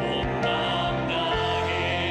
온 마음 다해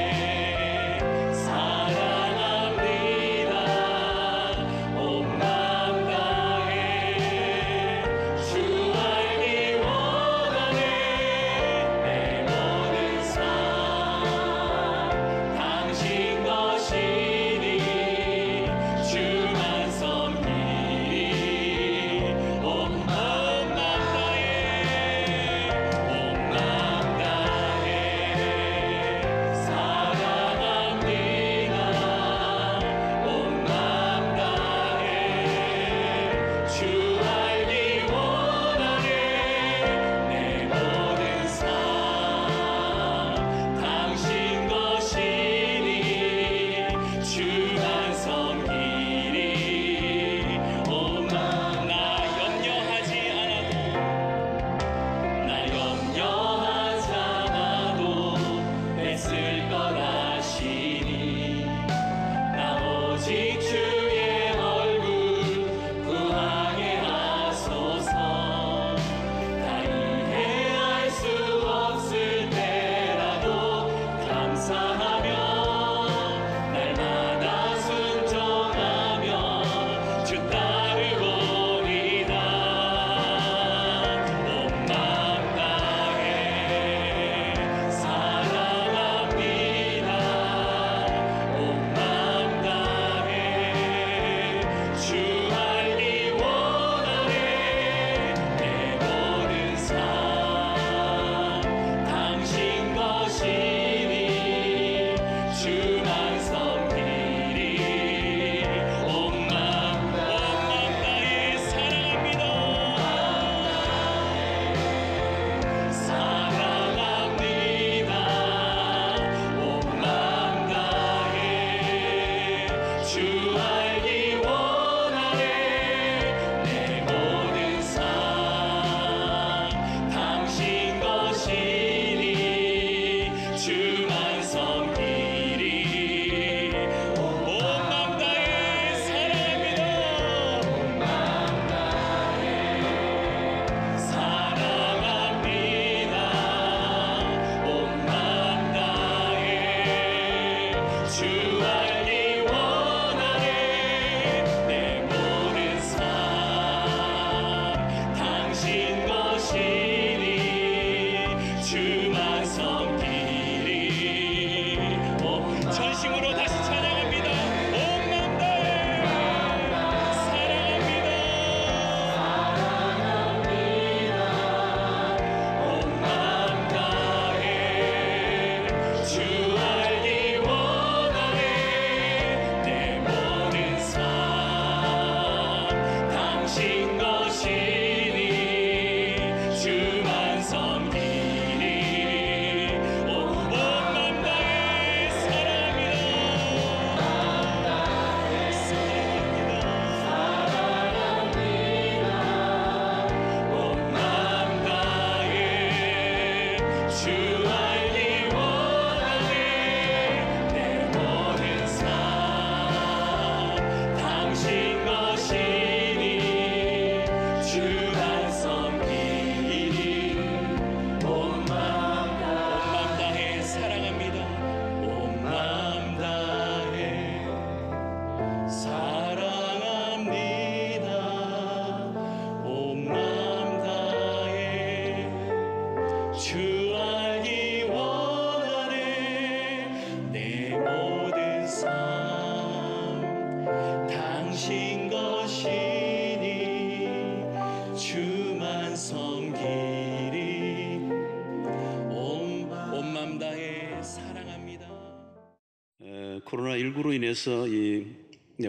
코로나19로 인해서 이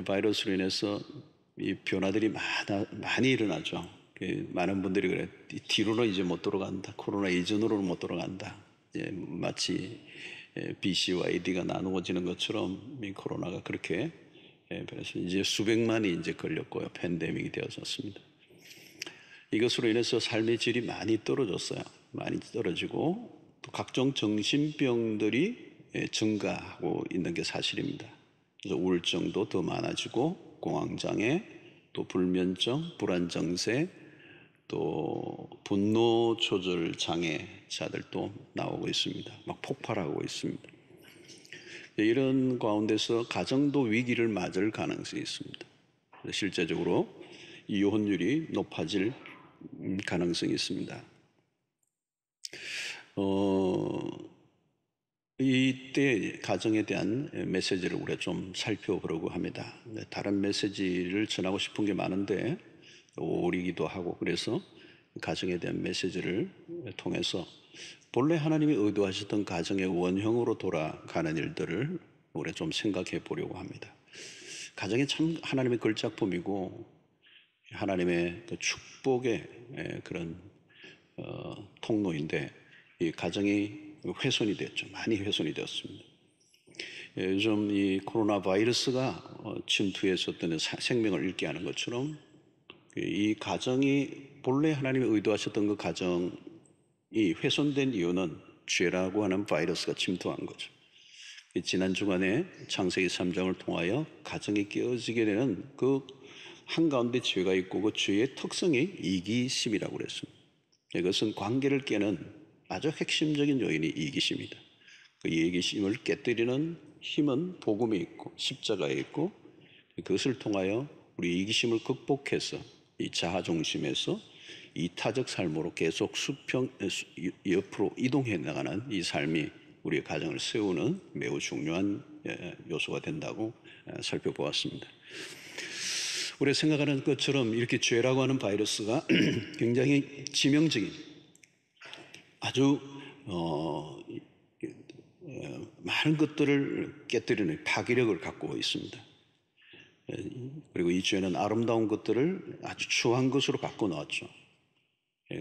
바이러스로 인해서 이 변화들이 많이 일어나죠. 많은 분들이 그래, 뒤로는 이제 못 돌아간다. 코로나 이전으로는 못 돌아간다. 마치 BC와 AD가 나누어지는 것처럼 이 코로나가 그렇게 그래서 이제 수백만이 이제 걸렸고요. 팬데믹이 되어졌습니다. 이것으로 인해서 삶의 질이 많이 떨어졌어요. 많이 떨어지고 또 각종 정신병들이 증가하고 있는 게 사실입니다. 그래서 우울증도 더 많아지고 공황장애, 또 불면증, 불안정세, 또 분노 조절 장애자들도 나오고 있습니다. 막 폭발하고 있습니다. 이런 가운데서 가정도 위기를 맞을 가능성이 있습니다. 실제적으로 이혼율이 높아질 가능성이 있습니다. 이때 가정에 대한 메시지를 우리가 좀 살펴보려고 합니다. 다른 메시지를 전하고 싶은 게 많은데 오리기도 하고, 그래서 가정에 대한 메시지를 통해서 본래 하나님이 의도하셨던 가정의 원형으로 돌아가는 일들을 우리가 좀 생각해 보려고 합니다. 가정이 참 하나님의 걸작품이고 하나님의 그 축복의 그런 통로인데 이 가정이 훼손이 됐죠. 많이 훼손이 되었습니다. 요즘 이 코로나 바이러스가 침투해서 어떤 생명을 잃게 하는 것처럼 이 가정이 본래 하나님이 의도하셨던 그 가정이 훼손된 이유는 죄라고 하는 바이러스가 침투한 거죠. 지난 주간에 창세기 3장을 통하여 가정이 깨어지게 되는 그 한가운데 죄가 있고 그 죄의 특성이 이기심이라고 그랬습니다. 이것은 관계를 깨는 아주 핵심적인 요인이 이기심이다. 그 이기심을 깨뜨리는 힘은 복음에 있고 십자가에 있고, 그것을 통하여 우리 이기심을 극복해서 이 자아중심에서 이타적 삶으로 계속 옆으로 이동해 나가는 이 삶이 우리의 가정을 세우는 매우 중요한 요소가 된다고 살펴보았습니다. 우리가 생각하는 것처럼 이렇게 죄라고 하는 바이러스가 굉장히 치명적인 아주 많은 것들을 깨뜨리는 파괴력을 갖고 있습니다. 그리고 이 죄는 아름다운 것들을 아주 추한 것으로 바꿔 놓았죠.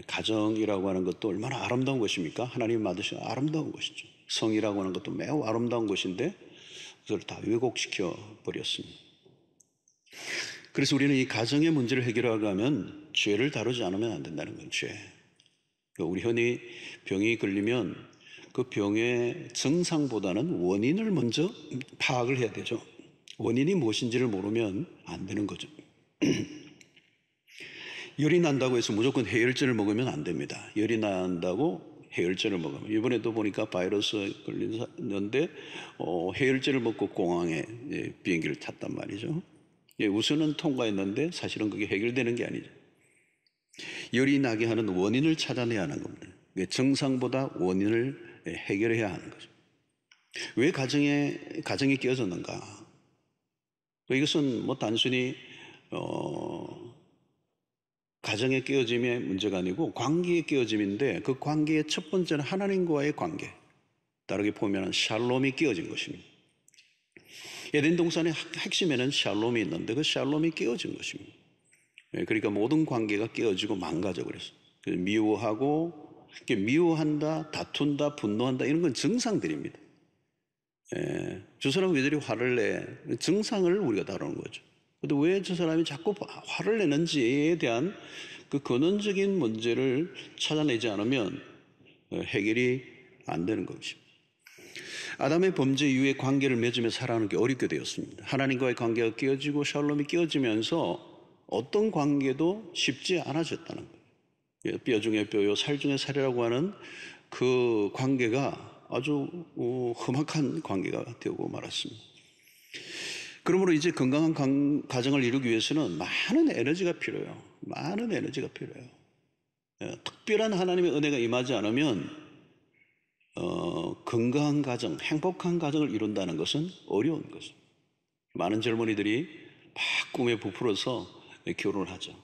가정이라고 하는 것도 얼마나 아름다운 것입니까? 하나님이 만드신 아름다운 것이죠. 성이라고 하는 것도 매우 아름다운 것인데 그걸 다 왜곡시켜 버렸습니다. 그래서 우리는 이 가정의 문제를 해결하려면 죄를 다루지 않으면 안 된다는 건 죄. 우리 흔히 병이 걸리면 그 병의 증상보다는 원인을 먼저 파악을 해야 되죠. 원인이 무엇인지를 모르면 안 되는 거죠. 열이 난다고 해서 무조건 해열제를 먹으면 안 됩니다. 열이 난다고 해열제를 먹으면, 이번에도 보니까 바이러스 걸렸는데 해열제를 먹고 공항에 비행기를 탔단 말이죠. 우선은 통과했는데 사실은 그게 해결되는 게 아니죠. 열이 나게 하는 원인을 찾아내야 하는 겁니다. 증상보다 원인을 해결해야 하는 거죠. 왜 가정이 깨어졌는가? 이것은 뭐 단순히 가정의 깨어짐의 문제가 아니고 관계의 깨어짐인데, 그 관계의 첫 번째는 하나님과의 관계, 다르게 보면 샬롬이 깨어진 것입니다. 에덴 동산의 핵심에는 샬롬이 있는데 그 샬롬이 깨어진 것입니다. 그러니까 모든 관계가 깨어지고 망가져 버렸어요. 미워하고, 미워한다, 다툰다, 분노한다, 이런 건 증상들입니다. 저 사람은 왜 저리 화를 내? 증상을 우리가 다루는 거죠. 근데 왜 저 사람이 자꾸 화를 내는지에 대한 그 근원적인 문제를 찾아내지 않으면 해결이 안 되는 것입니다. 아담의 범죄 이후에 관계를 맺으며 살아가는 게 어렵게 되었습니다. 하나님과의 관계가 깨어지고 샬롬이 깨어지면서 어떤 관계도 쉽지 않아졌다는 거예요. 뼈 중에 뼈요 살 중에 살이라고 하는 그 관계가 아주 험악한 관계가 되고 말았습니다. 그러므로 이제 건강한 가정을 이루기 위해서는 많은 에너지가 필요해요. 많은 에너지가 필요해요. 특별한 하나님의 은혜가 임하지 않으면 건강한 가정, 행복한 가정을 이룬다는 것은 어려운 것입니다. 많은 젊은이들이 막 꿈에 부풀어서 결혼을 하죠.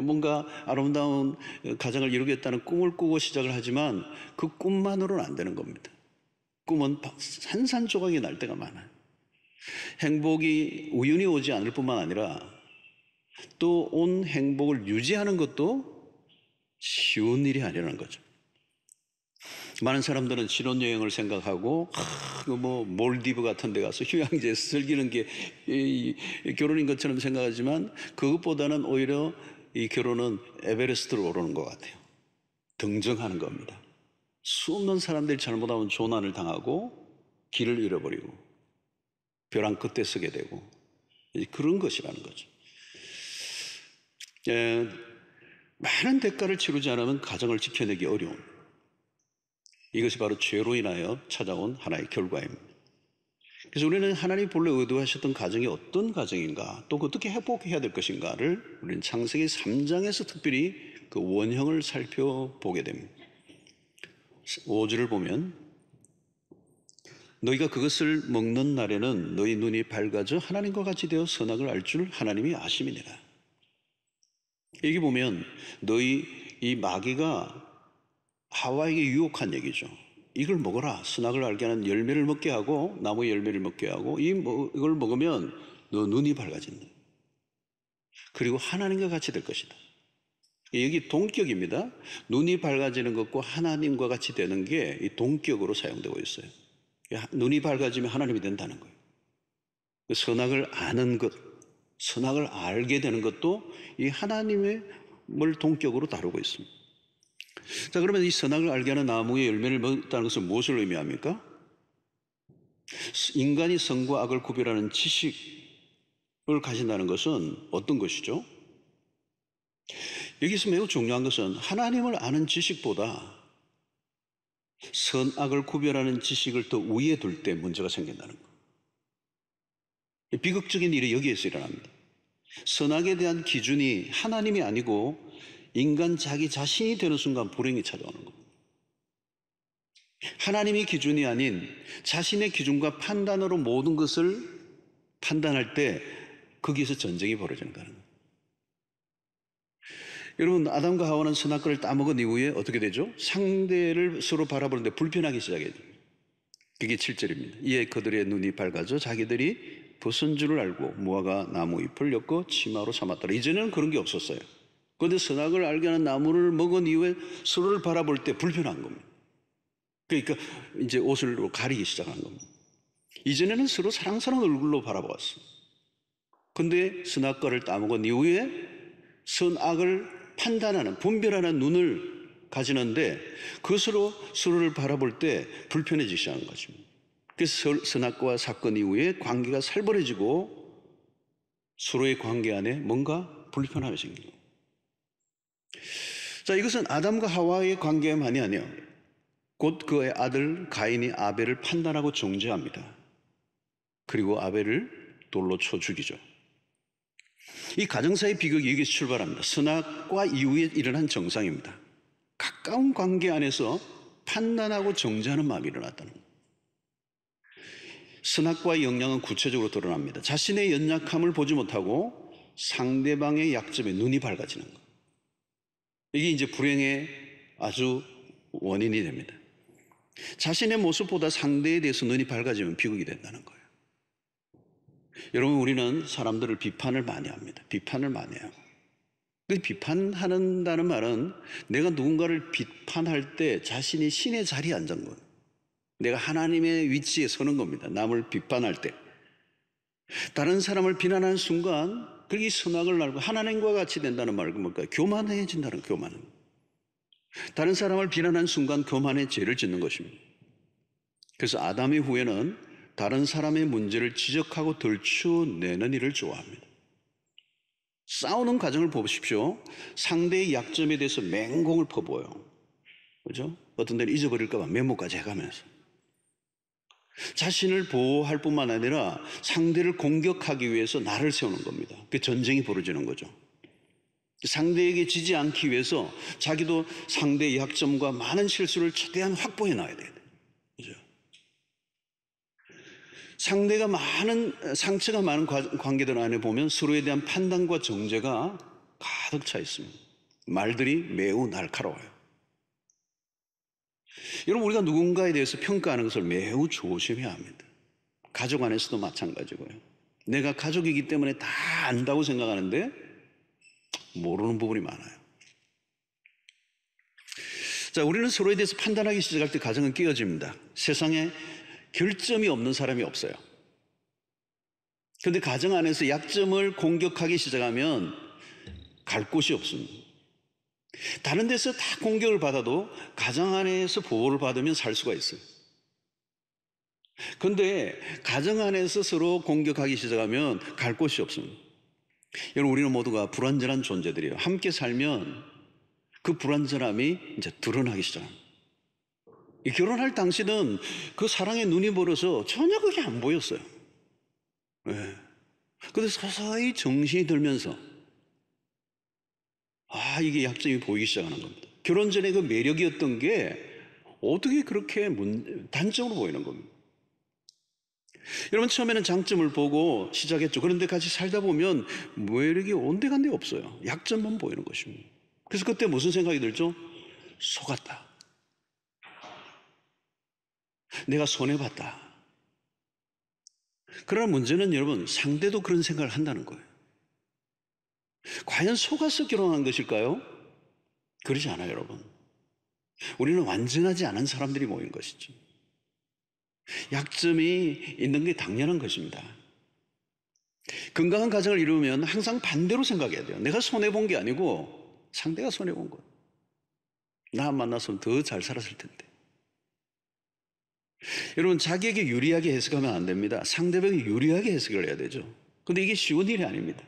뭔가 아름다운 가정을 이루겠다는 꿈을 꾸고 시작을 하지만 그 꿈만으로는 안 되는 겁니다. 꿈은 산산조각이 날 때가 많아요. 행복이 우연히 오지 않을 뿐만 아니라 또 온 행복을 유지하는 것도 쉬운 일이 아니라는 거죠. 많은 사람들은 신혼여행을 생각하고 몰디브 같은 데 가서 휴양지에서 즐기는 게 결혼인 것처럼 생각하지만 그것보다는 오히려 이 결혼은 에베레스트로 오르는 것 같아요. 등정하는 겁니다. 수없는 사람들이 잘못하면 조난을 당하고 길을 잃어버리고 벼랑 끝에 서게 되고 그런 것이라는 거죠. 많은 대가를 치르지 않으면 가정을 지켜내기 어려운, 이것이 바로 죄로 인하여 찾아온 하나의 결과입니다. 그래서 우리는 하나님이 본래 의도하셨던 가정이 어떤 가정인가, 또 어떻게 회복해야 될 것인가를 우리는 창세기 3장에서 특별히 그 원형을 살펴보게 됩니다. 5절을 보면 너희가 그것을 먹는 날에는 너희 눈이 밝아져 하나님과 같이 되어 선악을 알 줄 하나님이 아심이니라. 여기 보면 너희 이 마귀가 하와에게 유혹한 얘기죠. 이걸 먹어라. 선악을 알게 하는 열매를 먹게 하고 나무의 열매를 먹게 하고 이걸 먹으면 너 눈이 밝아진다. 그리고 하나님과 같이 될 것이다. 여기 동격입니다. 눈이 밝아지는 것과 하나님과 같이 되는 게 이 동격으로 사용되고 있어요. 눈이 밝아지면 하나님이 된다는 거예요. 선악을 아는 것, 선악을 알게 되는 것도 이 하나님을 동격으로 다루고 있습니다. 자, 그러면 이 선악을 알게 하는 나무의 열매를 먹었다는 것은 무엇을 의미합니까? 인간이 선과 악을 구별하는 지식을 가진다는 것은 어떤 것이죠? 여기서 매우 중요한 것은 하나님을 아는 지식보다 선악을 구별하는 지식을 더 위에 둘 때 문제가 생긴다는 거예요. 비극적인 일이 여기에서 일어납니다. 선악에 대한 기준이 하나님이 아니고 인간 자기 자신이 되는 순간 불행이 찾아오는 겁니다. 하나님이 기준이 아닌 자신의 기준과 판단으로 모든 것을 판단할 때 거기에서 전쟁이 벌어지는 거예요. 여러분, 아담과 하와는 선악과를 따먹은 이후에 어떻게 되죠? 상대를 서로 바라보는데 불편하기 시작해요. 그게 7절입니다. 이에 그들의 눈이 밝아져 자기들이 벗은 줄을 알고 무화과 나무 잎을 엮어 치마로 삼았더라. 이전에는 그런 게 없었어요. 그런데 선악을 알게 하는 나무를 먹은 이후에 서로를 바라볼 때 불편한 겁니다. 그러니까 이제 옷을 가리기 시작한 겁니다. 이전에는 서로 사랑스러운 얼굴로 바라보았어요. 그런데 선악과를 따먹은 이후에 선악을 판단하는, 분별하는 눈을 가지는데 그것으로 서로를 바라볼 때 불편해지기 시작하는 것입니다. 그래서 선악과 사건 이후에 관계가 살벌해지고 서로의 관계 안에 뭔가 불편함이 생깁니다. 자, 이것은 아담과 하와의 관계만이 아니에요. 곧 그의 아들 가인이 아벨을 판단하고 정죄합니다. 그리고 아벨을 돌로 쳐 죽이죠. 이 가정사의 비극이 여기서 출발합니다. 선악과 이후에 일어난 정상입니다. 가까운 관계 안에서 판단하고 정죄하는 마음이 일어났다는 거예요. 선악과의 영향은 구체적으로 드러납니다. 자신의 연약함을 보지 못하고 상대방의 약점에 눈이 밝아지는 거예요. 이게 이제 불행의 아주 원인이 됩니다. 자신의 모습보다 상대에 대해서 눈이 밝아지면 비극이 된다는 거예요. 여러분, 우리는 사람들을 비판을 많이 합니다. 비판을 많이 해요. 비판한다는 말은 내가 누군가를 비판할 때 자신이 신의 자리에 앉은 거예요. 내가 하나님의 위치에 서는 겁니다. 남을 비판할 때. 다른 사람을 비난하는 순간 그게 선악을 알고 하나님과 같이 된다는 말은 뭘까요? 교만해진다는 거예요. 교만은. 다른 사람을 비난하는 순간 교만의 죄를 짓는 것입니다. 그래서 아담의 후에는 다른 사람의 문제를 지적하고 들추어내는 일을 좋아합니다. 싸우는 과정을 보십시오. 상대의 약점에 대해서 맹공을 퍼부어요. 그죠? 어떤 데는 잊어버릴까봐 메모까지 해가면서. 자신을 보호할 뿐만 아니라 상대를 공격하기 위해서 나를 세우는 겁니다. 그 전쟁이 벌어지는 거죠. 상대에게 지지 않기 위해서 자기도 상대의 약점과 많은 실수를 최대한 확보해 놔야 돼요. 그죠? 상대가 상처가 많은 관계들 안에 보면 서로에 대한 판단과 정죄가 가득 차 있습니다. 말들이 매우 날카로워요. 여러분, 우리가 누군가에 대해서 평가하는 것을 매우 조심해야 합니다. 가족 안에서도 마찬가지고요. 내가 가족이기 때문에 다 안다고 생각하는데 모르는 부분이 많아요. 자, 우리는 서로에 대해서 판단하기 시작할 때 가정은 깨어집니다. 세상에 결점이 없는 사람이 없어요. 그런데 가정 안에서 약점을 공격하기 시작하면 갈 곳이 없습니다. 다른 데서 다 공격을 받아도 가정 안에서 보호를 받으면 살 수가 있어요. 그런데 가정 안에서 서로 공격하기 시작하면 갈 곳이 없습니다. 여러분, 우리는 모두가 불완전한 존재들이에요. 함께 살면 그 불완전함이 이제 드러나기 시작합니다. 결혼할 당시는 그 사랑에 눈이 멀어서 전혀 그게 안 보였어요. 네. 근데 서서히 정신이 들면서 이게 약점이 보이기 시작하는 겁니다. 결혼 전에 그 매력이었던 게 어떻게 그렇게 단점으로 보이는 겁니다. 여러분, 처음에는 장점을 보고 시작했죠. 그런데 같이 살다 보면 매력이 온데간데 없어요. 약점만 보이는 것입니다. 그래서 그때 무슨 생각이 들죠? 속았다. 내가 손해봤다. 그러나 문제는 여러분, 상대도 그런 생각을 한다는 거예요. 과연 속아서 결혼한 것일까요? 그러지 않아요, 여러분. 우리는 완전하지 않은 사람들이 모인 것이죠. 약점이 있는 게 당연한 것입니다. 건강한 가정을 이루면 항상 반대로 생각해야 돼요. 내가 손해본 게 아니고 상대가 손해본 거예요. 나 만났으면 더 잘 살았을 텐데. 여러분, 자기에게 유리하게 해석하면 안 됩니다. 상대방에게 유리하게 해석을 해야 되죠. 근데 이게 쉬운 일이 아닙니다.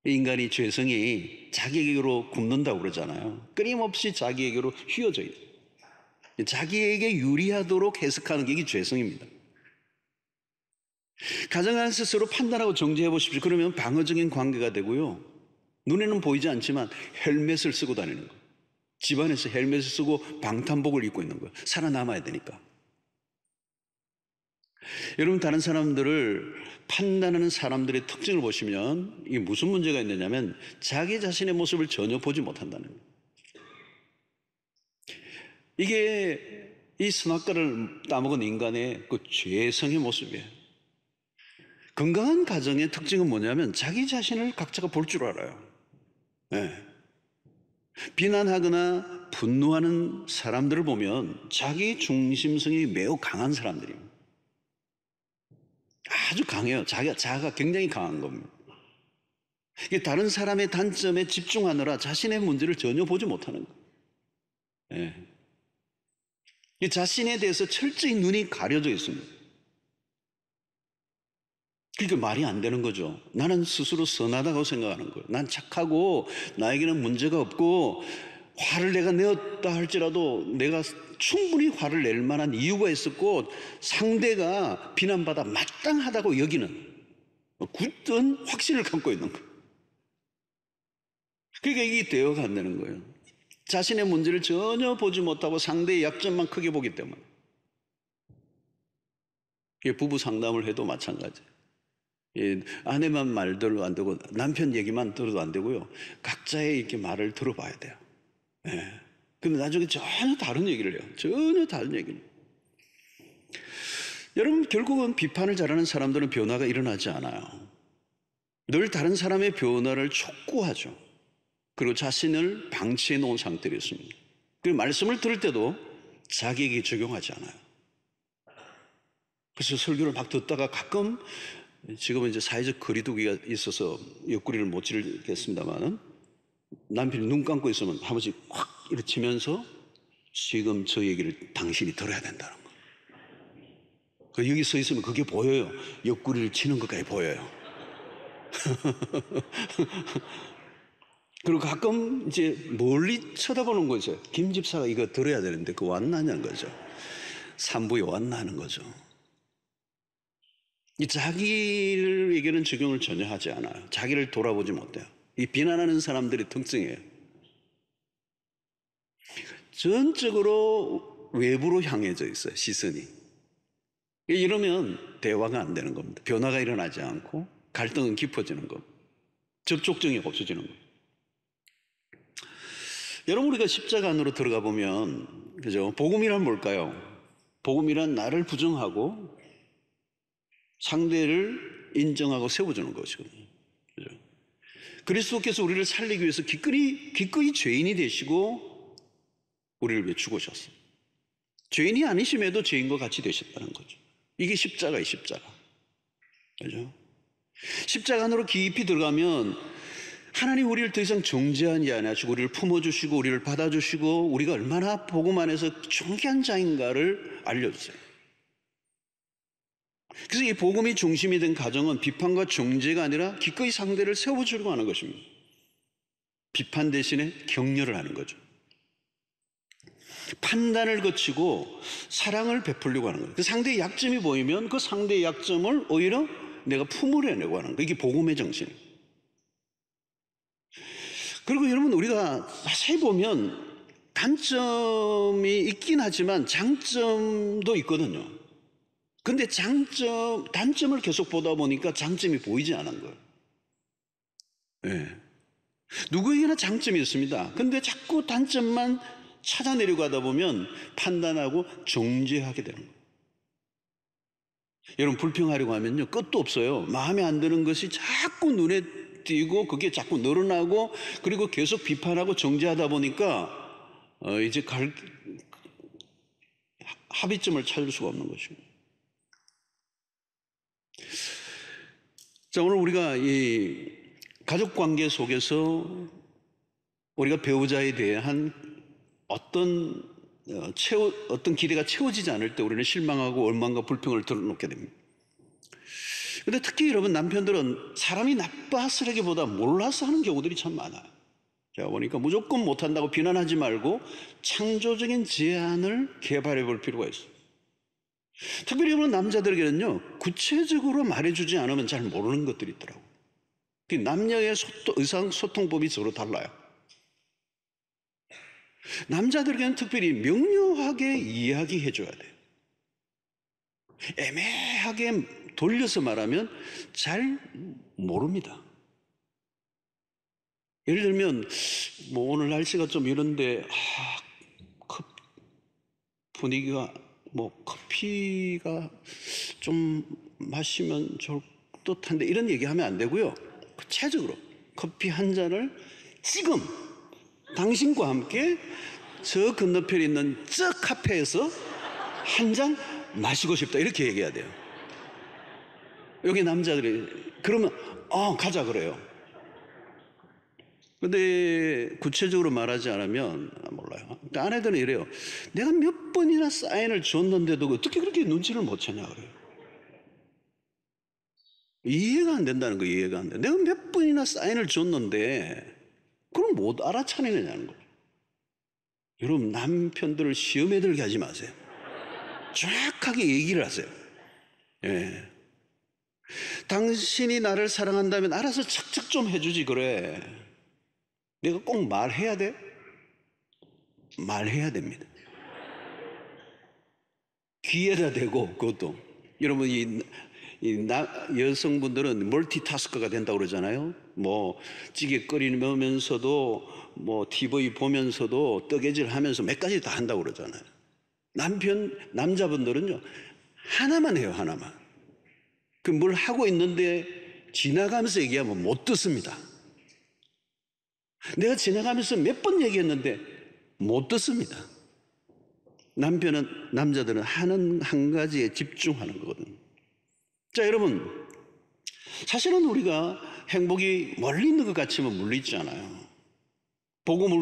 인간이 죄성이 자기에게로 굽는다고 그러잖아요. 끊임없이 자기에게로 휘어져 있어요. 자기에게 유리하도록 해석하는 게 이게 죄성입니다. 가정 안에서 서로 판단하고 정죄해 보십시오. 그러면 방어적인 관계가 되고요. 눈에는 보이지 않지만 헬멧을 쓰고 다니는 거예요. 집안에서 헬멧을 쓰고 방탄복을 입고 있는 거예요. 살아남아야 되니까. 여러분, 다른 사람들을 판단하는 사람들의 특징을 보시면 이게 무슨 문제가 있느냐면 자기 자신의 모습을 전혀 보지 못한다는 거예요. 이게 이 선악과를 따먹은 인간의 그 죄성의 모습이에요. 건강한 가정의 특징은 뭐냐면 자기 자신을 각자가 볼 줄 알아요. 네. 비난하거나 분노하는 사람들을 보면 자기 중심성이 매우 강한 사람들입니다. 아주 강해요. 자아가 굉장히 강한 겁니다. 다른 사람의 단점에 집중하느라 자신의 문제를 전혀 보지 못하는 거예요. 네. 자신에 대해서 철저히 눈이 가려져 있습니다. 그러니까 말이 안 되는 거죠. 나는 스스로 선하다고 생각하는 거예요. 난 착하고 나에게는 문제가 없고 화를 내가 내었다 할지라도 내가 충분히 화를 낼 만한 이유가 있었고 상대가 비난받아 마땅하다고 여기는 굳은 확신을 갖고 있는 거예요. 그러니까 이게 대화가 안 되는 거예요. 자신의 문제를 전혀 보지 못하고 상대의 약점만 크게 보기 때문에. 부부 상담을 해도 마찬가지예요. 아내만 말대로 안 되고 남편 얘기만 들어도 안 되고요. 각자의 이렇게 말을 들어봐야 돼요. 근데 나중에 전혀 다른 얘기를 해요. 전혀 다른 얘기를. 여러분, 결국은 비판을 잘하는 사람들은 변화가 일어나지 않아요. 늘 다른 사람의 변화를 촉구하죠. 그리고 자신을 방치해 놓은 상태로 있습니다. 그리고 말씀을 들을 때도 자기에게 적용하지 않아요. 그래서 설교를 막 듣다가 가끔 지금은 이제 사회적 거리두기가 있어서 옆구리를 못 찌르겠습니다만은 남편이 눈 감고 있으면 한 번씩 확 이렇게 치면서 지금 저 얘기를 당신이 들어야 된다는 거. 그 여기 서 있으면 그게 보여요. 옆구리를 치는 것까지 보여요. 그리고 가끔 이제 멀리 쳐다보는 거죠. 김 집사가 이거 들어야 되는데 그거 왔나냐는 거죠. 산부에 왔나 하는 거죠. 이 자기에게는 적용을 전혀 하지 않아요. 자기를 돌아보지 못해요. 이 비난하는 사람들의 특징이에요. 전적으로 외부로 향해져 있어요. 시선이. 이러면 대화가 안 되는 겁니다. 변화가 일어나지 않고 갈등은 깊어지는 거. 접촉점이 없어지는 거. 여러분, 우리가 십자가 안으로 들어가 보면, 그죠? 복음이란 뭘까요? 복음이란 나를 부정하고 상대를 인정하고 세워주는 것이거든요. 그죠? 그리스도께서 우리를 살리기 위해서 기꺼이 죄인이 되시고 우리를 위해 죽으셨어요. 죄인이 아니심에도 죄인과 같이 되셨다는 거죠. 이게 십자가예요, 십자가. 그죠? 십자가 안으로 깊이 들어가면 하나님 우리를 더 이상 정죄하지 않으시고 우리를 품어주시고 우리를 받아주시고 우리가 얼마나 복음 안에서 존귀한 자인가를 알려주세요. 그래서 이 복음이 중심이 된 가정은 비판과 정죄가 아니라 기꺼이 상대를 세워주려고 하는 것입니다. 비판 대신에 격려를 하는 거죠. 판단을 거치고 사랑을 베풀려고 하는 거예요. 그 상대의 약점이 보이면 그 상대의 약점을 오히려 내가 품으려내고 하는 거예요. 이게 복음의 정신이에요. 그리고 여러분, 우리가 자세히 보면 단점이 있긴 하지만 장점도 있거든요. 근데 단점을 계속 보다 보니까 장점이 보이지 않은 거예요. 네. 누구에게나 장점이 있습니다. 근데 자꾸 단점만 찾아내려고 하다 보면 판단하고 정죄하게 되는 거예요. 여러분, 불평하려고 하면요, 끝도 없어요. 마음에 안 드는 것이 자꾸 눈에 띄고 그게 자꾸 늘어나고 그리고 계속 비판하고 정죄하다 보니까 이제 합의점을 찾을 수가 없는 것입니다. 자, 오늘 우리가 이 가족 관계 속에서 우리가 배우자에 대한 어떤 기대가 채워지지 않을 때 우리는 실망하고 원망과 불평을 드러놓게 됩니다. 근데 특히 여러분, 남편들은 사람이 나빠서라기보다 몰라서 하는 경우들이 참 많아요. 제가 보니까 무조건 못한다고 비난하지 말고 창조적인 제안을 개발해 볼 필요가 있어요. 특별히 여러분, 남자들에게는요, 구체적으로 말해주지 않으면 잘 모르는 것들이 있더라고요. 남녀의 의상소통법이 서로 달라요. 남자들에게는 특별히 명료하게 이야기해줘야 돼요. 애매하게 돌려서 말하면 잘 모릅니다. 예를 들면 뭐 오늘 날씨가 좀 이런데 분위기가 커피가 좀 마시면 좋을 듯한데 이런 얘기하면 안 되고요. 구체적으로 커피 한 잔을 지금 당신과 함께 저 건너편에 있는 저 카페에서 한 잔 마시고 싶다, 이렇게 얘기해야 돼요. 여기 남자들이 그러면 가자 그래요. 근데 구체적으로 말하지 않으면 몰라요. 그러니까 아내들은 이래요. 내가 몇 번이나 사인을 줬는데도 어떻게 그렇게 눈치를 못 채냐 그래요. 이해가 안 된다는 거예요. 이해가 안 돼. 내가 몇 번이나 사인을 줬는데 그걸 못 알아차리느냐는 거예요. 여러분, 남편들을 시험에 들게 하지 마세요. 정확하게 얘기를 하세요. 예. 당신이 나를 사랑한다면 알아서 착착 좀 해주지 그래. 내가 꼭 말해야 돼? 말해야 됩니다. 귀에다 대고. 그것도 여러분, 여성분들은 멀티타스커가 된다고 그러잖아요. 찌개 끓이면서도 TV 보면서도 뜨개질 하면서 몇 가지 다 한다고 그러잖아요. 남자분들은요, 하나만 해요. 하나만. 뭘 하고 있는데 지나가면서 얘기하면 못 듣습니다. 내가 지나가면서 몇 번 얘기했는데 못 듣습니다. 남자들은 하는 한 가지에 집중하는 거거든요. 자, 여러분, 사실은 우리가 행복이 멀리 있는 것 같지만 멀리 있지 않아요. 복음을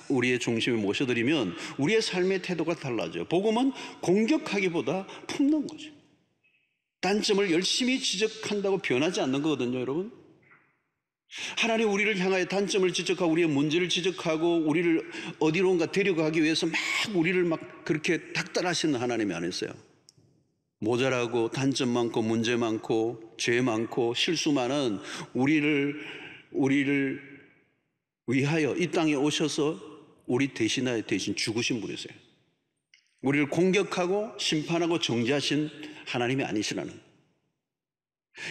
우리의 중심에 모셔드리면 우리의 삶의 태도가 달라져요. 복음은 공격하기보다 품는 거죠. 단점을 열심히 지적한다고 변하지 않는 거거든요, 여러분. 하나님 우리를 향하여 단점을 지적하고 우리의 문제를 지적하고 우리를 어디론가 데려가기 위해서 우리를 그렇게 닥달하시는 하나님이 아니었어요. 모자라고 단점 많고 문제 많고 죄 많고 실수 많은 우리를 위하여 이 땅에 오셔서 우리 대신하여 대신 죽으신 분이세요. 우리를 공격하고 심판하고 정죄하신 하나님이 아니시라는.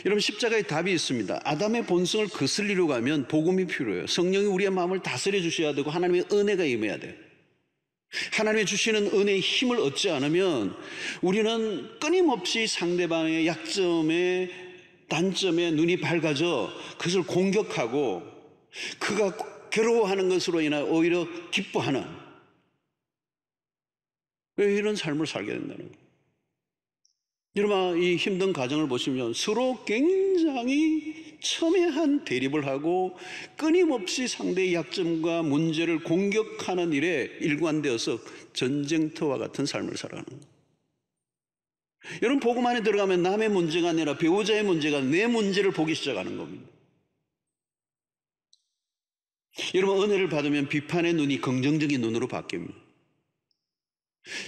여러분, 십자가에 답이 있습니다. 아담의 본성을 거슬리려고 하면 복음이 필요해요. 성령이 우리의 마음을 다스려 주셔야 되고 하나님의 은혜가 임해야 돼요. 하나님이 주시는 은혜의 힘을 얻지 않으면 우리는 끊임없이 상대방의 약점에, 단점에 눈이 밝아져 그것을 공격하고 그가 괴로워하는 것으로 인해 오히려 기뻐하는 이런 삶을 살게 된다는 거예요. 여러분, 이 힘든 가정을 보시면 서로 굉장히 첨예한 대립을 하고 끊임없이 상대의 약점과 문제를 공격하는 일에 일관되어서 전쟁터와 같은 삶을 살아가는 거예요. 여러분, 복음 안에 들어가면 남의 문제가 아니라 배우자의 문제가 내 문제를 보기 시작하는 겁니다. 여러분, 은혜를 받으면 비판의 눈이 긍정적인 눈으로 바뀝니다.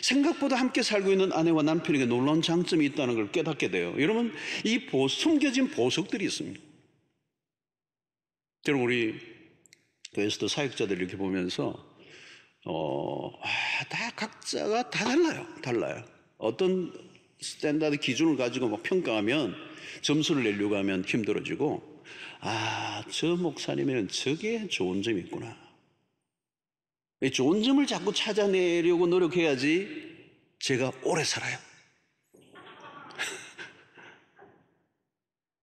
생각보다 함께 살고 있는 아내와 남편에게 놀라운 장점이 있다는 걸 깨닫게 돼요. 여러분, 이 숨겨진 보석들이 있습니다. 여러분, 우리 교회에서도 사역자들 이렇게 보면서 다 각자가 다 달라요. 어떤 스탠다드 기준을 가지고 막 평가하면 점수를 내려고 하면 힘들어지고, 저 목사님에는 저게 좋은 점이 있구나. 좋은 점을 자꾸 찾아내려고 노력해야지 제가 오래 살아요.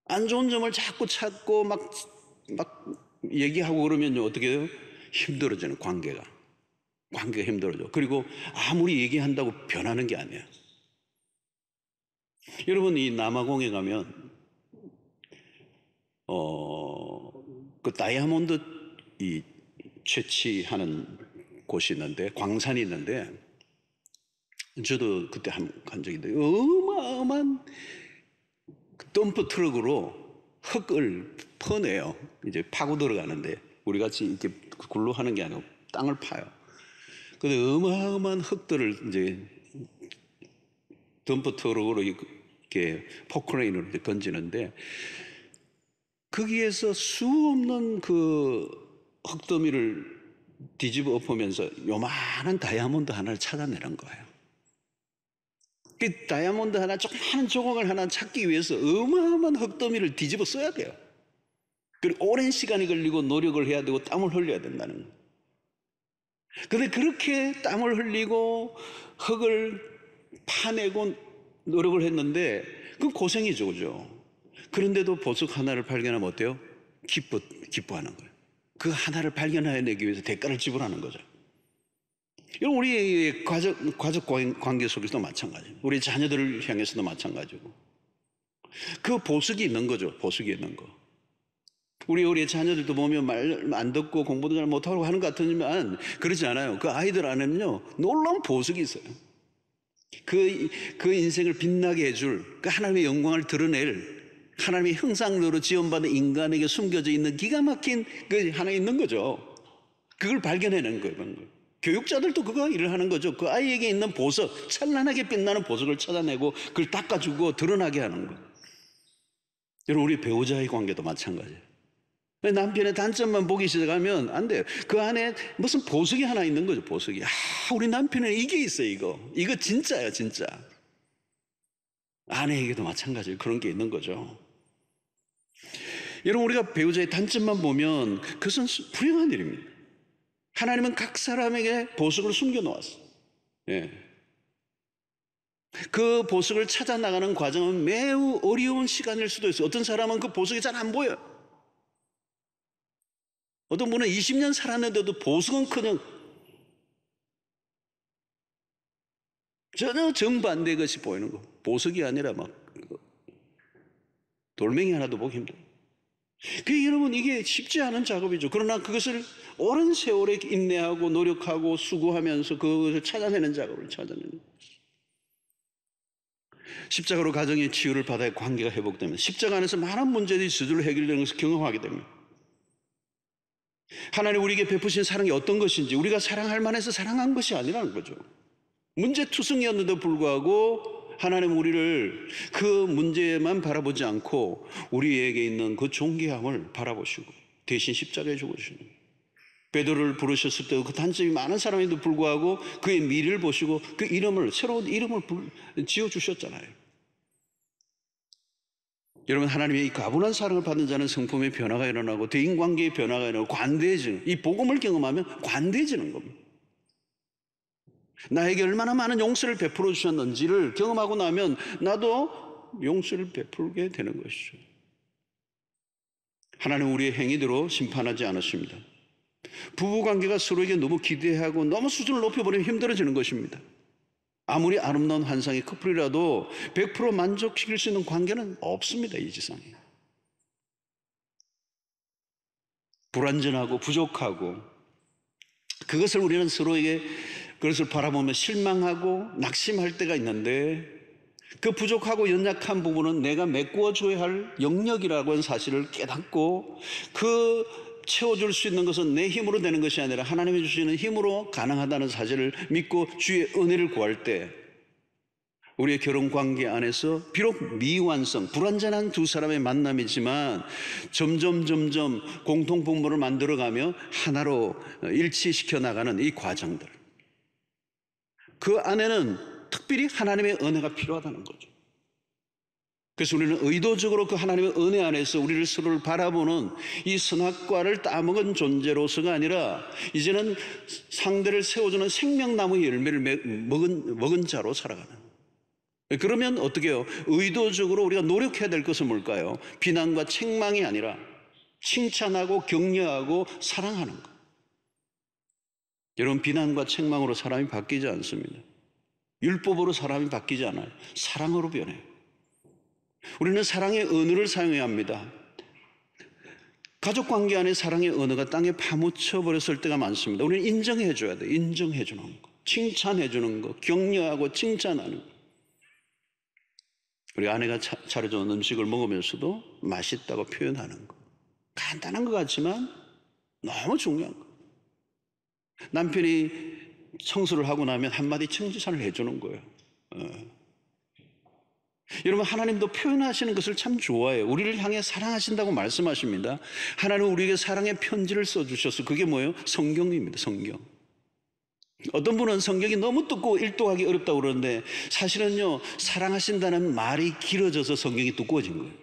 안 좋은 점을 자꾸 찾고 막 얘기하고 그러면요, 어떻게 해요? 힘들어지는 관계가 힘들어져. 그리고 아무리 얘기한다고 변하는 게 아니에요. 여러분, 이 남아공에 가면 그 다이아몬드 이 채취하는 곳이 있는데, 광산이 있는데, 저도 그때 간 적이 있는데 어마어마한 덤프 트럭으로 흙을 퍼내요. 이제 파고 들어가는데, 우리 같이 이렇게 굴로 하는 게 아니고 땅을 파요. 근데 어마어마한 흙들을 이제 덤프 트럭으로 이렇게 포크레인으로 이렇게 던지는데, 거기에서 수 없는 그 흙더미를 뒤집어 엎으면서 요만한 다이아몬드 하나를 찾아내는 거예요. 그 다이아몬드 하나, 조그마한 조각을 하나 찾기 위해서 어마어마한 흙더미를 뒤집어 써야 돼요. 그리고 오랜 시간이 걸리고 노력을 해야 되고 땀을 흘려야 된다는 거예요. 그런데 그렇게 땀을 흘리고 흙을 파내고 노력을 했는데 그건 고생이죠, 그죠? 그런데도 보석 하나를 발견하면 어때요? 기뻐하는 거예요. 그 하나를 발견해내기 위해서 대가를 지불하는 거죠. 이건 우리의 가족 관계 속에서도 마찬가지예요. 우리 자녀들을 향해서도 마찬가지고. 그 보석이 있는 거죠. 보석이 있는 거. 우리 자녀들도 보면 말 안 듣고 공부도 잘 못하고 하는 것 같지만 그러지 않아요. 그 아이들 안에는요, 놀라운 보석이 있어요. 그 인생을 빛나게 해줄, 그 하나님의 영광을 드러낼, 하나님의 형상으로 지원받은 인간에게 숨겨져 있는 기가 막힌 그 하나 있는 거죠. 그걸 발견해내는 거예요. 교육자들도 그거 일을 하는 거죠. 그 아이에게 있는 보석, 찬란하게 빛나는 보석을 찾아내고 그걸 닦아주고 드러나게 하는 거예요. 여러분, 우리 배우자의 관계도 마찬가지예요. 남편의 단점만 보기 시작하면 안 돼요. 그 안에 무슨 보석이 하나 있는 거죠. 보석이. 우리 남편은 이게 있어요. 이거 진짜예요, 진짜. 아내에게도 마찬가지예요. 그런 게 있는 거죠. 여러분, 우리가 배우자의 단점만 보면 그것은 불행한 일입니다. 하나님은 각 사람에게 보석을 숨겨놓았어요. 예. 그 보석을 찾아 나가는 과정은 매우 어려운 시간일 수도 있어요. 어떤 사람은 그 보석이 잘 안 보여요. 어떤 분은 20년 살았는데도 보석은커녕 전혀 정반대의 것이 보이는 거. 보석이 아니라 막 돌멩이 하나도 보기 힘들어요. 여러분, 이게 쉽지 않은 작업이죠. 그러나 그것을 오랜 세월에 인내하고 노력하고 수고하면서 그것을 찾아내는 작업을 찾아내는. 십자가로 가정의 치유를 받아야 관계가 회복되면 십자가 안에서 많은 문제들이 저절로 해결되는 것을 경험하게 됩니다. 하나님 우리에게 베푸신 사랑이 어떤 것인지, 우리가 사랑할 만해서 사랑한 것이 아니라는 거죠. 문제투성이었는데도 불구하고 하나님 우리를 그 문제만 바라보지 않고 우리에게 있는 그 존귀함을 바라보시고 대신 십자가에 죽으시는 거예요. 베드로를 부르셨을 때 그 단점이 많은 사람에도 불구하고 그의 미래를 보시고 그 이름을, 새로운 이름을 지어주셨잖아요. 여러분, 하나님의 이 가분한 사랑을 받는 자는 성품의 변화가 일어나고 대인관계의 변화가 일어나고 관대해지는, 이 복음을 경험하면 관대해지는 겁니다. 나에게 얼마나 많은 용서를 베풀어 주셨는지를 경험하고 나면 나도 용서를 베풀게 되는 것이죠. 하나님은 우리의 행위대로 심판하지 않으십니다. 부부관계가 서로에게 너무 기대하고 너무 수준을 높여버리면 힘들어지는 것입니다. 아무리 아름다운 환상의 커플이라도 100% 만족시킬 수 있는 관계는 없습니다, 이 지상에. 불완전하고 부족하고, 그것을 우리는 서로에게 그것을 바라보며 실망하고 낙심할 때가 있는데, 그 부족하고 연약한 부분은 내가 메꾸어줘야 할 영역이라고 하는 사실을 깨닫고, 그 채워줄 수 있는 것은 내 힘으로 되는 것이 아니라 하나님이 주시는 힘으로 가능하다는 사실을 믿고 주의 은혜를 구할 때, 우리의 결혼관계 안에서 비록 미완성, 불완전한 두 사람의 만남이지만 점점 공통분모를 만들어가며 하나로 일치시켜 나가는 이 과정들, 그 안에는 특별히 하나님의 은혜가 필요하다는 거죠. 그래서 우리는 의도적으로 그 하나님의 은혜 안에서 우리를 서로를 바라보는 이 선악과를 따먹은 존재로서가 아니라 이제는 상대를 세워주는 생명나무의 열매를 먹은 자로 살아가는. 그러면 어떻게 해요? 의도적으로 우리가 노력해야 될 것은 뭘까요? 비난과 책망이 아니라 칭찬하고 격려하고 사랑하는 것. 여러분, 비난과 책망으로 사람이 바뀌지 않습니다. 율법으로 사람이 바뀌지 않아요. 사랑으로 변해요. 우리는 사랑의 언어를 사용해야 합니다. 가족관계 안에 사랑의 언어가 땅에 파묻혀 버렸을 때가 많습니다. 우리는 인정해 줘야 돼요. 인정해 주는 거, 칭찬해 주는 거, 격려하고 칭찬하는 거. 우리 아내가 차려준 음식을 먹으면서도 맛있다고 표현하는 거. 간단한 것 같지만 너무 중요한 거. 남편이 청소를 하고 나면 한마디 칭찬을 해주는 거예요. 여러분, 하나님도 표현하시는 것을 참 좋아해요. 우리를 향해 사랑하신다고 말씀하십니다. 하나님은 우리에게 사랑의 편지를 써주셔서 그게 뭐예요? 성경입니다. 성경. 어떤 분은 성경이 너무 두껍고 일독하기 어렵다고 그러는데, 사실은요, 사랑하신다는 말이 길어져서 성경이 두꺼워진 거예요.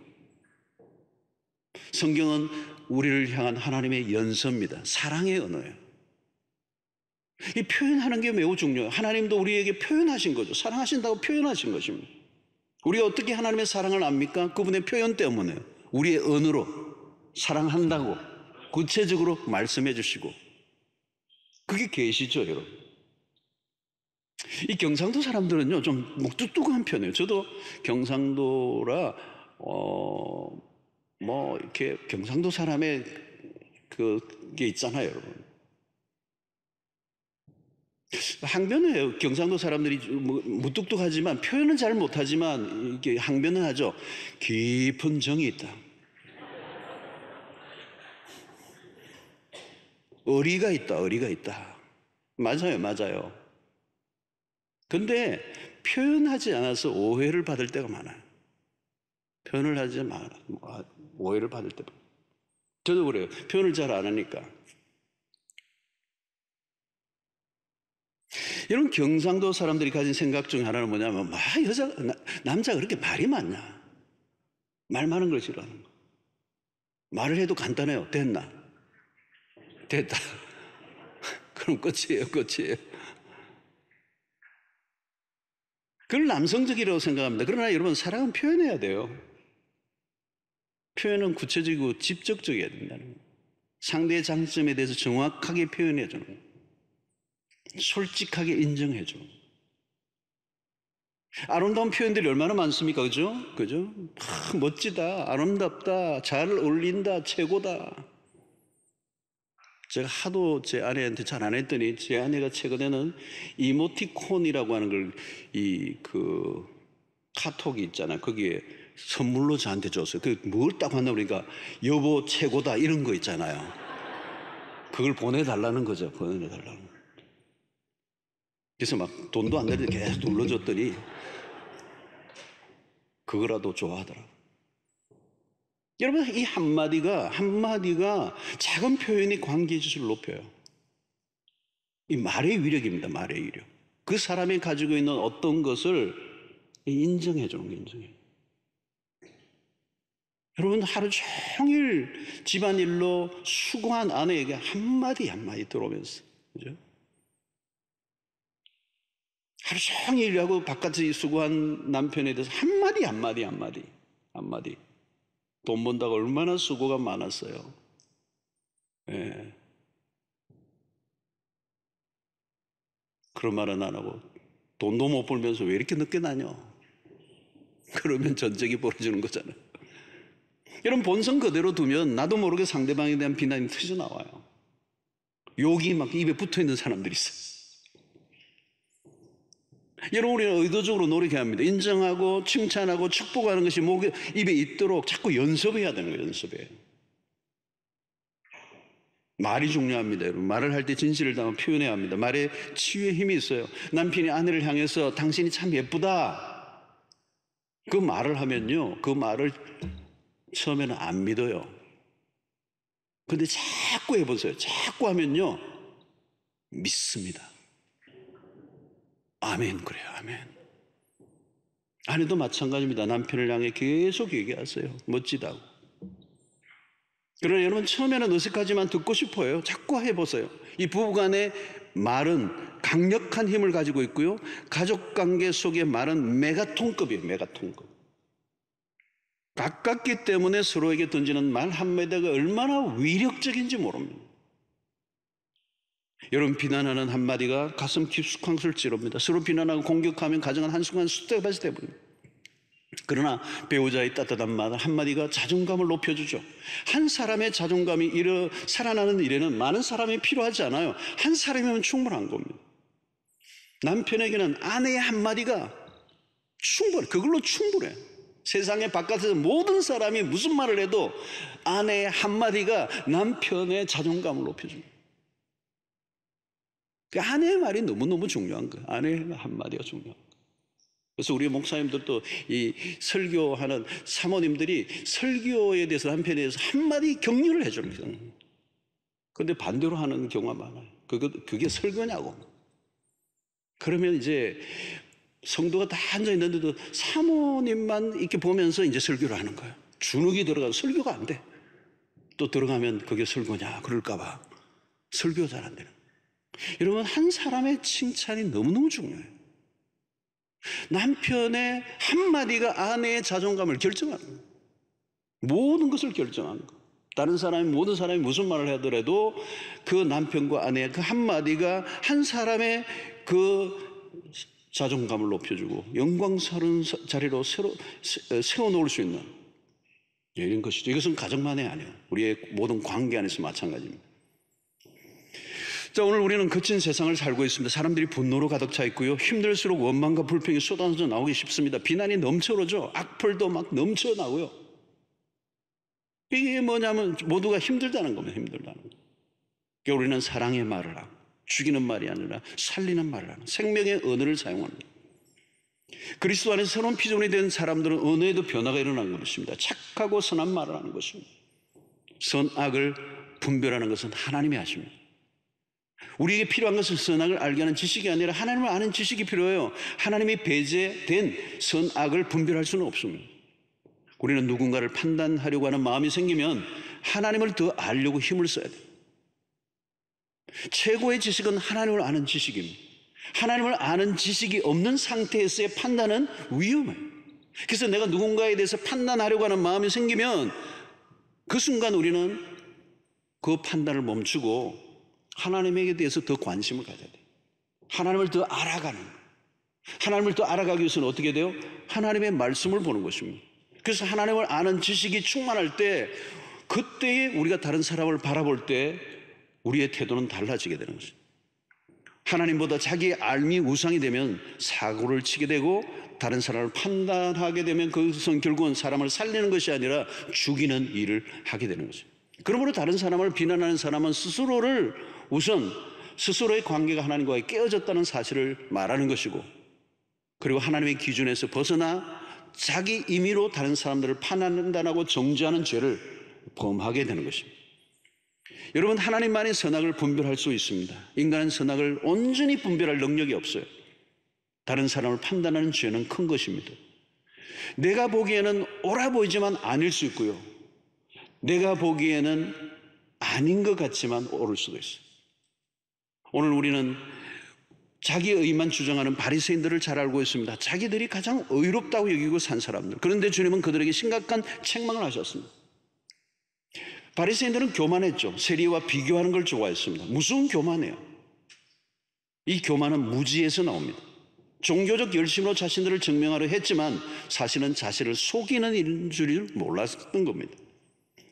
성경은 우리를 향한 하나님의 연서입니다. 사랑의 언어예요. 이 표현하는 게 매우 중요해요. 하나님도 우리에게 표현하신 거죠. 사랑하신다고 표현하신 것입니다. 우리가 어떻게 하나님의 사랑을 압니까? 그분의 표현 때문에, 우리의 언어로 사랑한다고 구체적으로 말씀해 주시고, 그게 계시죠, 여러분. 이 경상도 사람들은요, 좀 묵뚝뚝한 편이에요. 저도 경상도라, 이렇게 경상도 사람의 그게 있잖아요, 여러분. 항변을 경상도 사람들이 무뚝뚝하지만 표현은 잘 못하지만 이렇게 항변을 하죠. 깊은 정이 있다. 의리가 있다. 의리가 있다. 맞아요. 맞아요. 근데 표현하지 않아서 오해를 받을 때가 많아요. 표현을 하지 않아 오해를 받을 때. 저도 그래요. 표현을 잘 안 하니까. 이런 경상도 사람들이 가진 생각 중에 하나는 뭐냐면, 남자가 그렇게 말이 많냐? 말 많은 걸 싫어하는 거. 말을 해도 간단해요. 됐나? 됐다. 그럼 끝이에요. 끝이에요. 그걸 남성적이라고 생각합니다. 그러나 여러분, 사랑은 표현해야 돼요. 표현은 구체적이고 직접적이어야 된다는 거예요. 상대의 장점에 대해서 정확하게 표현해 주는 거예요. 솔직하게 인정해줘. 아름다운 표현들이 얼마나 많습니까? 그죠? 멋지다, 아름답다, 잘 어울린다, 최고다. 제가 하도 제 아내한테 잘 안 했더니, 제 아내가 최근에는 이모티콘이라고 하는 걸, 카톡이 있잖아요. 거기에 선물로 저한테 줬어요. 뭘 딱 한다 그러니까, 여보 최고다, 이런 거 있잖아요. 그걸 보내달라는 거죠. 보내달라는 거. 그래서 막 돈도 안 내는데 계속 눌러줬더니 그거라도 좋아하더라고요. 여러분, 이 한마디가 작은 표현이 관계의 질을 높여요. 이 말의 위력입니다. 말의 위력. 그 사람이 가지고 있는 어떤 것을 인정해 주는 게 인정해요. 여러분, 하루 종일 집안일로 수고한 아내에게 한마디 들어오면서, 그죠? 하루 종일 일하고 바깥에 수고한 남편에 대해서 한마디. 돈 번다고 얼마나 수고가 많았어요. 예. 그런 말은 안 하고, 돈도 못 벌면서 왜 이렇게 늦게 다녀? 그러면 전쟁이 벌어지는 거잖아요. 여러분, 본성 그대로 두면 나도 모르게 상대방에 대한 비난이 터져 나와요. 욕이 막 입에 붙어 있는 사람들이 있어요. 여러분, 우리는 의도적으로 노력해야 합니다. 인정하고 칭찬하고 축복하는 것이 목 입에 있도록 자꾸 연습해야 되는 거예요. 연습해. 말이 중요합니다. 여러분, 말을 할 때 진실을 담아 표현해야 합니다. 말에 치유의 힘이 있어요. 남편이 아내를 향해서 당신이 참 예쁘다, 그 말을 하면요, 그 말을 처음에는 안 믿어요. 근데 자꾸 해보세요. 자꾸 하면요, 믿습니다. 아멘. 그래요. 아멘. 아내도 마찬가지입니다. 남편을 향해 계속 얘기하세요. 멋지다고. 그러나 여러분, 처음에는 어색하지만 듣고 싶어요. 자꾸 해보세요. 이 부부간의 말은 강력한 힘을 가지고 있고요, 가족관계 속의 말은 메가톤급이에요. 메가톤급. 가깝기 때문에 서로에게 던지는 말 한마디가 얼마나 위력적인지 모릅니다. 여러분, 비난하는 한마디가 가슴 깊숙한 것을 찌릅니다. 서로 비난하고 공격하면 가정은 한순간 쑥대밭이 되어버립니다. 그러나 배우자의 따뜻한 말 한마디가 자존감을 높여주죠. 한 사람의 자존감이 살아나는 일에는 많은 사람이 필요하지 않아요. 한 사람이면 충분한 겁니다. 남편에게는 아내의 한마디가 그걸로 충분해. 세상의 바깥에서 모든 사람이 무슨 말을 해도 아내의 한마디가 남편의 자존감을 높여줍니다. 그 아내의 말이 너무너무 중요한 거예요. 아내의 한마디가 중요한 거예요. 그래서 우리 목사님들도 이 설교하는 사모님들이 설교에 대해서 남편에 대해서 한마디 격려를 해줍니다. 그런데 반대로 하는 경우가 많아요. 그게 설교냐고. 그러면 이제 성도가 다 앉아있는데도 사모님만 이렇게 보면서 이제 설교를 하는 거예요. 주눅이 들어가서 설교가 안 돼. 또 들어가면 그게 설교냐 그럴까봐 설교가 잘 안 되는 거예요. 여러분, 한 사람의 칭찬이 너무너무 중요해요. 남편의 한마디가 아내의 자존감을 결정하는 거예요. 모든 것을 결정하는 거예요. 모든 사람이 무슨 말을 하더라도 그 남편과 아내의 그 한마디가 한 사람의 그 자존감을 높여주고 영광스러운 자리로 세워놓을 수 있는 이런 것이죠. 이것은 가정만이 아니에요. 우리의 모든 관계 안에서 마찬가지입니다. 자, 오늘 우리는 거친 세상을 살고 있습니다. 사람들이 분노로 가득 차 있고요, 힘들수록 원망과 불평이 쏟아져 나오기 쉽습니다. 비난이 넘쳐오죠. 악플도 막 넘쳐나고요. 이게 뭐냐면 모두가 힘들다는 겁니다. 힘들다는 거. 그러니까 우리는 사랑의 말을 하고, 죽이는 말이 아니라 살리는 말을 하는 생명의 언어를 사용합니다. 그리스도 안에서 새로운 피조물이 된 사람들은 언어에도 변화가 일어나는 것입니다. 착하고 선한 말을 하는 것입니다. 선악을 분별하는 것은 하나님이 하십니다. 우리에게 필요한 것은 선악을 알게 하는 지식이 아니라 하나님을 아는 지식이 필요해요. 하나님이 배제된 선악을 분별할 수는 없습니다. 우리는 누군가를 판단하려고 하는 마음이 생기면 하나님을 더 알려고 힘을 써야 돼요. 최고의 지식은 하나님을 아는 지식입니다. 하나님을 아는 지식이 없는 상태에서의 판단은 위험해요. 그래서 내가 누군가에 대해서 판단하려고 하는 마음이 생기면 그 순간 우리는 그 판단을 멈추고 하나님에게 대해서 더 관심을 가져야 돼요. 하나님을 더 알아가는, 하나님을 더 알아가기 위해서는 어떻게 돼요? 하나님의 말씀을 보는 것입니다. 그래서 하나님을 아는 지식이 충만할 때, 그때에 우리가 다른 사람을 바라볼 때 우리의 태도는 달라지게 되는 것입니다. 하나님보다 자기의 알미 우상이 되면 사고를 치게 되고, 다른 사람을 판단하게 되면 그것은 결국은 사람을 살리는 것이 아니라 죽이는 일을 하게 되는 것입니다. 그러므로 다른 사람을 비난하는 사람은 스스로의 관계가 하나님과의 깨어졌다는 사실을 말하는 것이고, 그리고 하나님의 기준에서 벗어나 자기 임의로 다른 사람들을 판단하고 정죄하는 죄를 범하게 되는 것입니다. 여러분, 하나님만이 선악을 분별할 수 있습니다. 인간은 선악을 온전히 분별할 능력이 없어요. 다른 사람을 판단하는 죄는 큰 것입니다. 내가 보기에는 옳아 보이지만 아닐 수 있고요. 내가 보기에는 아닌 것 같지만 옳을 수도 있어요. 오늘 우리는 자기 의만 주장하는 바리새인들을 잘 알고 있습니다. 자기들이 가장 의롭다고 여기고 산 사람들. 그런데 주님은 그들에게 심각한 책망을 하셨습니다. 바리새인들은 교만했죠. 세리와 비교하는 걸 좋아했습니다. 무슨 교만이에요? 이 교만은 무지에서 나옵니다. 종교적 열심으로 자신들을 증명하려 했지만 사실은 자신을 속이는 일인 줄 몰랐던 겁니다.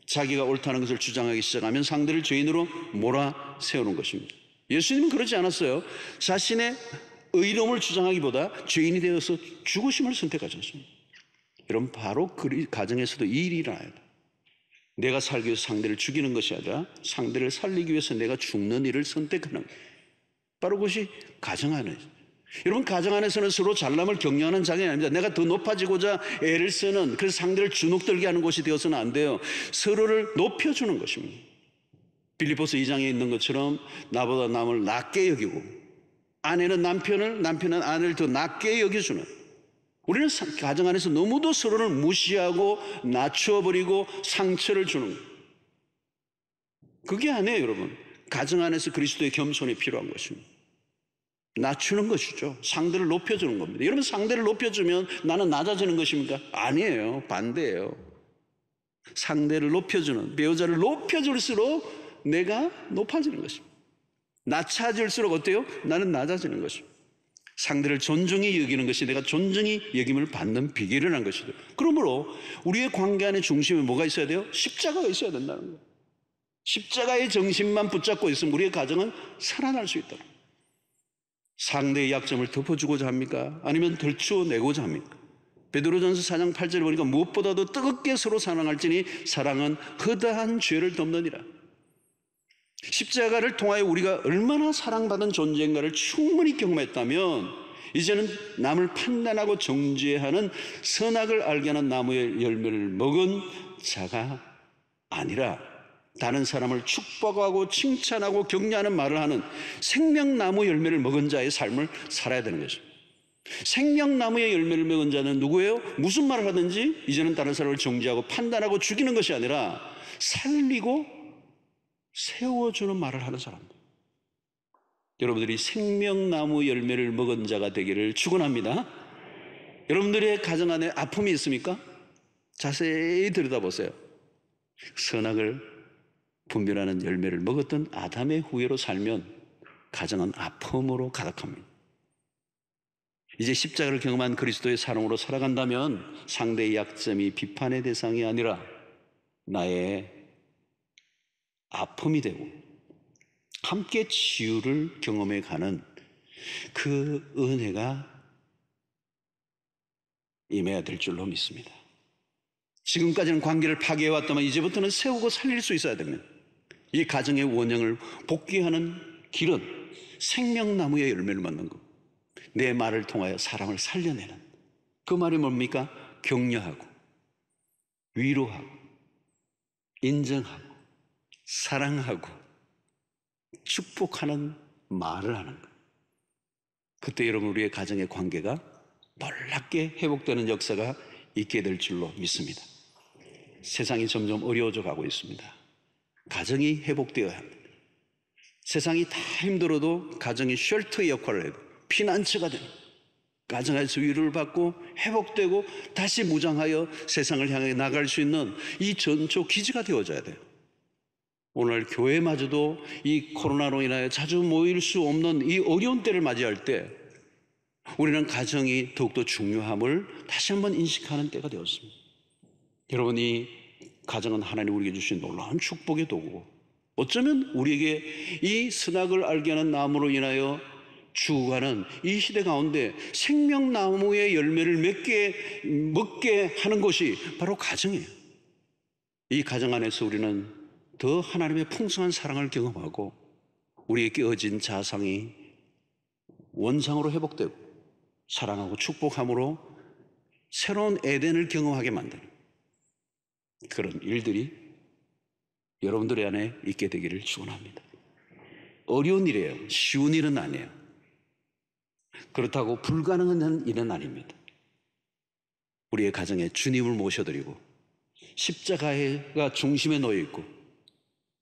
자기가 옳다는 것을 주장하기 시작하면 상대를 죄인으로 몰아세우는 것입니다. 예수님은 그러지 않았어요. 자신의 의로움을 주장하기보다 죄인이 되어서 죽으심을 선택하셨습니다. 여러분, 바로 그 가정에서도 이 일이 일어나야 돼요. 내가 살기 위해서 상대를 죽이는 것이 아니라 상대를 살리기 위해서 내가 죽는 일을 선택하는 거예요. 바로 그것이 가정 안에서. 여러분, 가정 안에서는 서로 잘남을 격려하는 장이 아닙니다. 내가 더 높아지고자 애를 쓰는, 그래서 상대를 주눅들게 하는 것이 되어서는 안 돼요. 서로를 높여주는 것입니다. 빌립보서 2장에 있는 것처럼 나보다 남을 낮게 여기고 아내는 남편은 아내를 더 낮게 여겨주는, 우리는 가정 안에서 너무도 서로를 무시하고 낮춰버리고 상처를 주는 거예요. 그게 아니에요, 여러분. 가정 안에서 그리스도의 겸손이 필요한 것입니다. 낮추는 것이죠. 상대를 높여주는 겁니다. 여러분, 상대를 높여주면 나는 낮아지는 것입니까? 아니에요. 반대예요. 상대를 높여주는, 배우자를 높여줄수록 내가 높아지는 것입니다. 낮아질수록 어때요? 나는 낮아지는 것입니다. 상대를 존중히 여기는 것이 내가 존중히 여김을 받는 비결이라는 것이죠. 그러므로 우리의 관계 안에 중심에 뭐가 있어야 돼요? 십자가가 있어야 된다는 거예요. 십자가의 정신만 붙잡고 있으면 우리의 가정은 살아날 수 있다. 상대의 약점을 덮어주고자 합니까? 아니면 덜추어내고자 합니까? 베드로전서 4장 8절에 보니까 무엇보다도 뜨겁게 서로 사랑할지니 사랑은 허다한 죄를 덮느니라. 십자가를 통하여 우리가 얼마나 사랑받은 존재인가를 충분히 경험했다면 이제는 남을 판단하고 정죄하는 선악을 알게 하는 나무의 열매를 먹은 자가 아니라 다른 사람을 축복하고 칭찬하고 격려하는 말을 하는 생명나무 열매를 먹은 자의 삶을 살아야 되는 것입니다. 생명나무의 열매를 먹은 자는 누구예요? 무슨 말을 하든지 이제는 다른 사람을 정죄하고 판단하고 죽이는 것이 아니라 살리고 세워주는 말을 하는 사람들. 여러분들이 생명나무 열매를 먹은 자가 되기를 축원합니다. 여러분들의 가정 안에 아픔이 있습니까? 자세히 들여다보세요. 선악을 분별하는 열매를 먹었던 아담의 후예로 살면 가정은 아픔으로 가득합니다. 이제 십자가를 경험한 그리스도의 사랑으로 살아간다면 상대의 약점이 비판의 대상이 아니라 나의 아픔이 되고 함께 치유를 경험해 가는 그 은혜가 임해야 될 줄로 믿습니다. 지금까지는 관계를 파괴해왔다면 이제부터는 세우고 살릴 수 있어야 됩니다. 이 가정의 원형을 복귀하는 길은 생명나무의 열매를 맺는 것, 내 말을 통하여 사람을 살려내는, 그 말이 뭡니까? 격려하고 위로하고 인정하고 사랑하고 축복하는 말을 하는 것. 그때 여러분, 우리의 가정의 관계가 놀랍게 회복되는 역사가 있게 될 줄로 믿습니다. 세상이 점점 어려워져 가고 있습니다. 가정이 회복되어야 합니다. 세상이 다 힘들어도 가정이 쉘터의 역할을 해도 피난처가 되는, 가정에서 위로를 받고 회복되고 다시 무장하여 세상을 향해 나갈 수 있는 이 전초 기지가 되어져야 돼요. 오늘 교회마저도 이 코로나로 인하여 자주 모일 수 없는 이 어려운 때를 맞이할 때 우리는 가정이 더욱더 중요함을 다시 한번 인식하는 때가 되었습니다. 여러분, 이 가정은 하나님 우리에게 주신 놀라운 축복의 도구고 어쩌면 우리에게 이 선악을 알게 하는 나무로 인하여 죽어가는 이 시대 가운데 생명나무의 열매를 먹게 하는 것이 바로 가정이에요. 이 가정 안에서 우리는 더 하나님의 풍성한 사랑을 경험하고 우리의 깨어진 자상이 원상으로 회복되고 사랑하고 축복함으로 새로운 에덴을 경험하게 만드는 그런 일들이 여러분들의 안에 있게 되기를 축원합니다. 어려운 일이에요. 쉬운 일은 아니에요. 그렇다고 불가능한 일은 아닙니다. 우리의 가정에 주님을 모셔드리고 십자가가 중심에 놓여 있고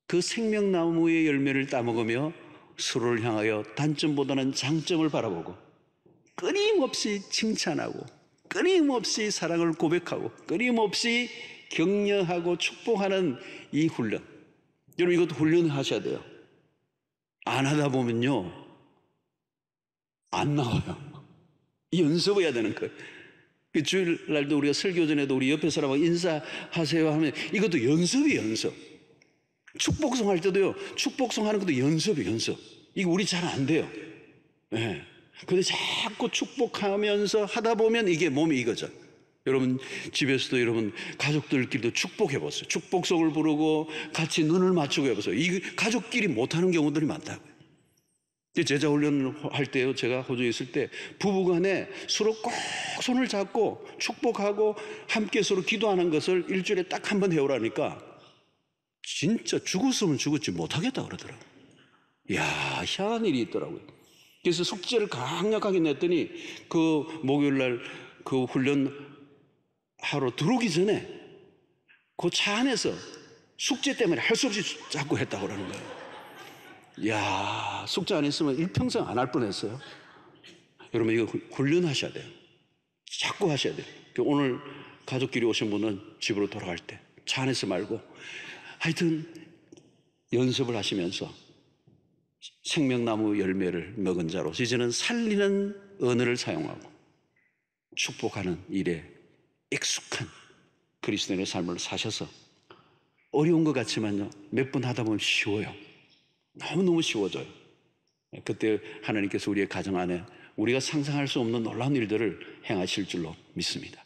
그 생명나무의 열매를 따먹으며 서로를 향하여 단점보다는 장점을 바라보고 끊임없이 칭찬하고 끊임없이 사랑을 고백하고 끊임없이 격려하고 축복하는 이 훈련, 여러분 이것도 훈련하셔야 돼요. 안 하다 보면요 안 나와요. 연습해야 되는 거예요. 그 주일날도 우리가 설교 전에도 우리 옆에 사람하고 인사하세요 하면 이것도 연습이에요. 연습. 축복송 할 때도요, 축복송 하는 것도 연습이에요. 연습. 이거 우리 잘 안 돼요. 네. 근데 자꾸 축복하면서 하다 보면 이게 몸이 이거죠. 여러분 집에서도 여러분 가족들끼리도 축복해 보세요. 축복송을 부르고 같이 눈을 맞추고 해보세요. 이 가족끼리 못하는 경우들이 많다고요. 제자 훈련할 때요, 제가 호주에 있을 때 부부간에 서로 꼭 손을 잡고 축복하고 함께 서로 기도하는 것을 일주일에 딱 한 번 해오라니까 진짜 죽었으면 죽었지 못하겠다 그러더라고요. 이야, 희한한 일이 있더라고요. 그래서 숙제를 강력하게 냈더니 그 목요일날 그 훈련 하러 들어오기 전에 그 차 안에서 숙제 때문에 할 수 없이 자꾸 했다고 그러는 거예요. 이야, 숙제 안 했으면 일평생 안 할 뻔했어요. 여러분 이거 훈련하셔야 돼요. 자꾸 하셔야 돼요. 오늘 가족끼리 오신 분은 집으로 돌아갈 때 차 안에서 말고 하여튼 연습을 하시면서 생명나무 열매를 먹은 자로서 이제는 살리는 언어를 사용하고 축복하는 일에 익숙한 그리스도인의 삶을 사셔서 어려운 것 같지만요 몇 번 하다 보면 쉬워요. 너무너무 쉬워져요. 그때 하나님께서 우리의 가정 안에 우리가 상상할 수 없는 놀라운 일들을 행하실 줄로 믿습니다.